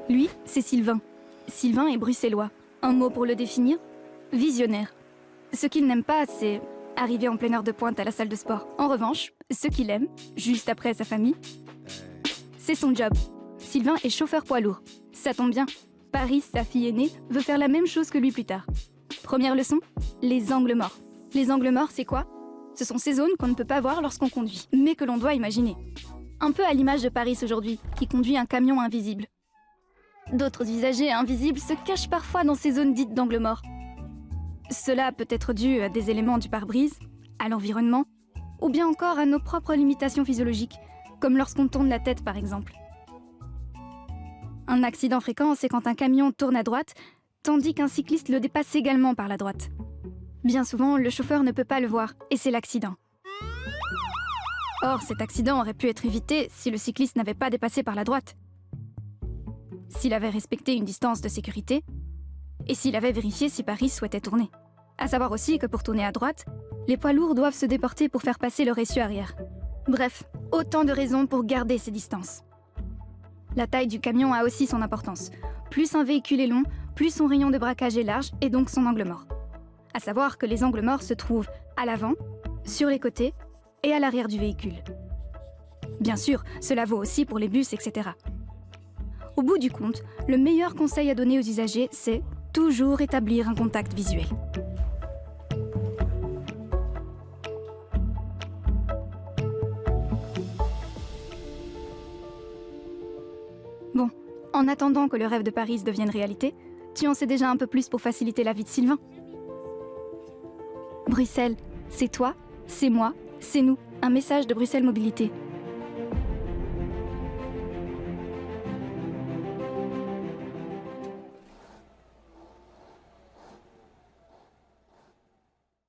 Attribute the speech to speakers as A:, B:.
A: Lui, c'est Sylvain. Sylvain est bruxellois. Un mot pour le définir? Visionnaire. Ce qu'il n'aime pas, c'est arriver en pleine heure de pointe à la salle de sport. En revanche, ce qu'il aime, juste après sa famille, c'est son job. Sylvain est chauffeur poids lourd. Ça tombe bien. Paris, sa fille aînée, veut faire la même chose que lui plus tard. Première leçon, les angles morts. Les angles morts, c'est quoi? Ce sont ces zones qu'on ne peut pas voir lorsqu'on conduit, mais que l'on doit imaginer. Un peu à l'image de Paris aujourd'hui, qui conduit un camion invisible. D'autres usagers invisibles se cachent parfois dans ces zones dites d'angles morts. Cela peut être dû à des éléments du pare-brise, à l'environnement, ou bien encore à nos propres limitations physiologiques, comme lorsqu'on tourne la tête par exemple. Un accident fréquent, c'est quand un camion tourne à droite, tandis qu'un cycliste le dépasse également par la droite. Bien souvent, le chauffeur ne peut pas le voir, et c'est l'accident. Or, cet accident aurait pu être évité si le cycliste n'avait pas dépassé par la droite, s'il avait respecté une distance de sécurité, et s'il avait vérifié si Paris souhaitait tourner. À savoir aussi que pour tourner à droite, les poids lourds doivent se déporter pour faire passer leur essieu arrière. Bref, autant de raisons pour garder ces distances. La taille du camion a aussi son importance. Plus un véhicule est long, plus son rayon de braquage est large et donc son angle mort. À savoir que les angles morts se trouvent à l'avant, sur les côtés et à l'arrière du véhicule. Bien sûr, cela vaut aussi pour les bus, etc. Au bout du compte, le meilleur conseil à donner aux usagers, c'est toujours établir un contact visuel. Bon, en attendant que le rêve de Paris devienne réalité, tu en sais déjà un peu plus pour faciliter la vie de Sylvain. Bruxelles, c'est toi, c'est moi, c'est nous. Un message de Bruxelles Mobilité.